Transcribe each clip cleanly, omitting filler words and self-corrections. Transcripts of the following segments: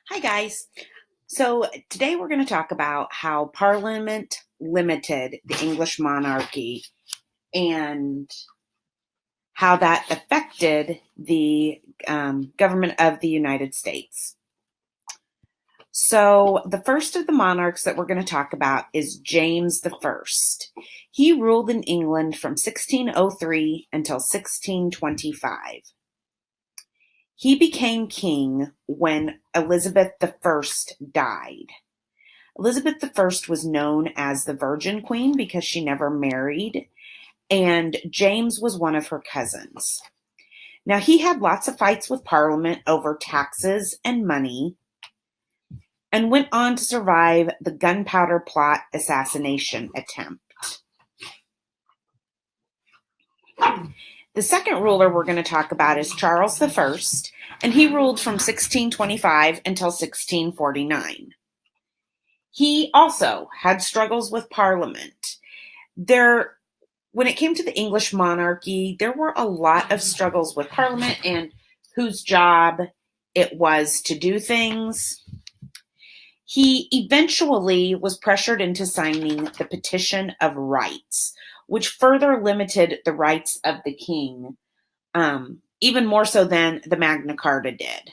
Hi, guys. So today we're going to talk about how Parliament limited the English monarchy and how that affected the government of the United States. So the first of the monarchs that we're going to talk about is James the First. He ruled in England from 1603 until 1625. He became king when Elizabeth I died. Elizabeth I was known as the Virgin Queen because she never married, and James was one of her cousins. Now, he had lots of fights with Parliament over taxes and money, and went on to survive the Gunpowder Plot assassination attempt. The second ruler we're going to talk about is Charles I, and he ruled from 1625 until 1649. He also had struggles with Parliament. When it came to the English monarchy, there were a lot of struggles with Parliament and whose job it was to do things. He eventually was pressured into signing the Petition of Rights, which further limited the rights of the king, even more so than the Magna Carta did.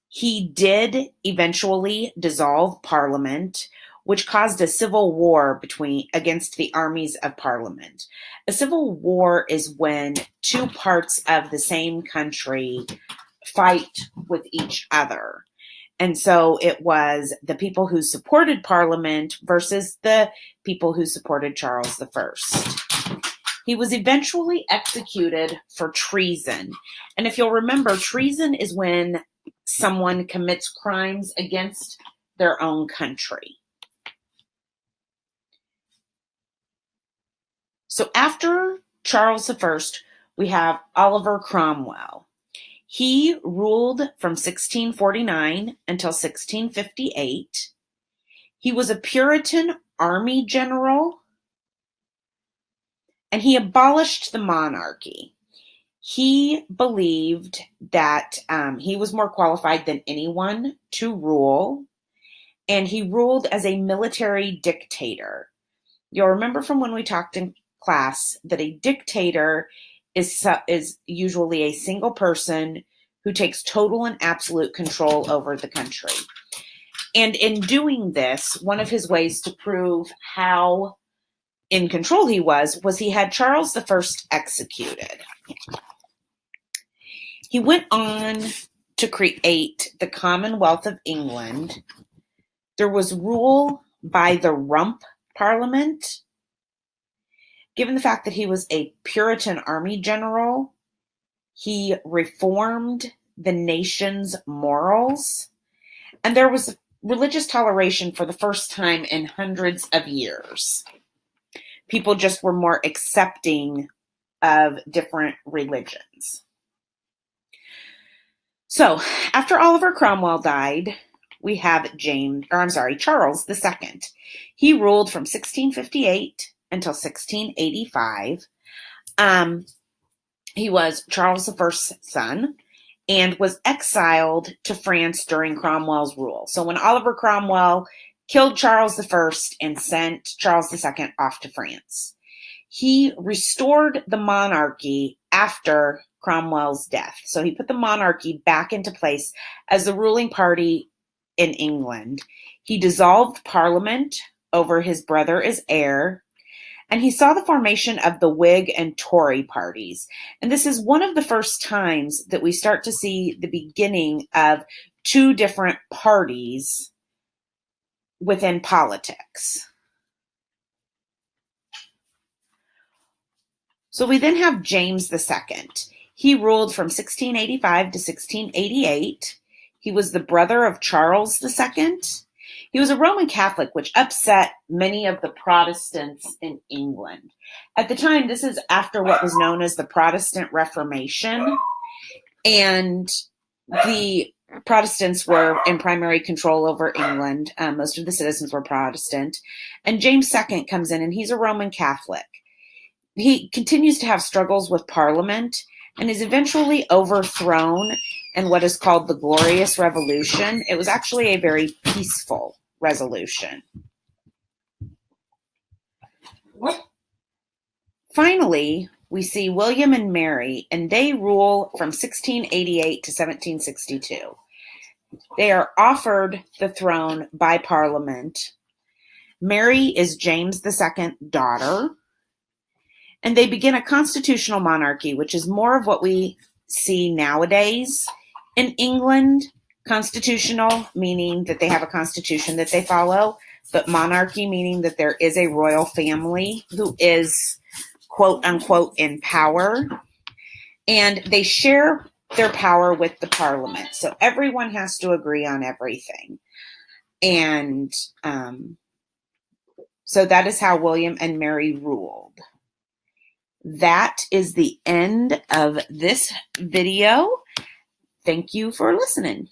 He did eventually dissolve Parliament, which caused a civil war against the armies of Parliament. A civil war is when two parts of the same country fight with each other. And so it was the people who supported Parliament versus the people who supported Charles I. He was eventually executed for treason. And if you'll remember, treason is when someone commits crimes against their own country. So after Charles I, we have Oliver Cromwell. He ruled from 1649 until 1658. He was a Puritan army general, and he abolished the monarchy. He believed that he was more qualified than anyone to rule, and he ruled as a military dictator. You'll remember from when we talked in class that a dictator is usually a single person who takes total and absolute control over the country. And in doing this, one of his ways to prove how in control he was he had Charles I executed. He went on to create the Commonwealth of England. There was rule by the Rump Parliament. Given the fact that he was a Puritan army general, he reformed the nation's morals, and there was religious toleration for the first time in hundreds of years. People just were more accepting of different religions. So, after Oliver Cromwell died, we have Charles II. He ruled from 1658 until 1685. He was Charles I's son and was exiled to France during Cromwell's rule. So when Oliver Cromwell killed Charles I and sent Charles II off to France, he restored the monarchy after Cromwell's death. So he put the monarchy back into place as the ruling party in England. He dissolved Parliament over his brother as heir, and he saw the formation of the Whig and Tory parties. And this is one of the first times that we start to see the beginning of two different parties within politics. So we then have James II. He ruled from 1685 to 1688. He was the brother of Charles II. He was a Roman Catholic, which upset many of the Protestants in England. At the time, this is after what was known as the Protestant Reformation, and the Protestants were in primary control over England. Most of the citizens were Protestant. And James II comes in, and he's a Roman Catholic. He continues to have struggles with Parliament, and is eventually overthrown in what is called the Glorious Revolution. It was actually a very peaceful resolution. Finally, we see William and Mary, and they rule from 1688 to 1762. They are offered the throne by Parliament. Mary is James II's daughter, and they begin a constitutional monarchy, which is more of what we see nowadays in England. Constitutional, meaning that they have a constitution that they follow, but monarchy, meaning that there is a royal family who is, quote unquote, in power, and they share their power with the Parliament. So everyone has to agree on everything. And so that is how William and Mary ruled. That is the end of this video. Thank you for listening.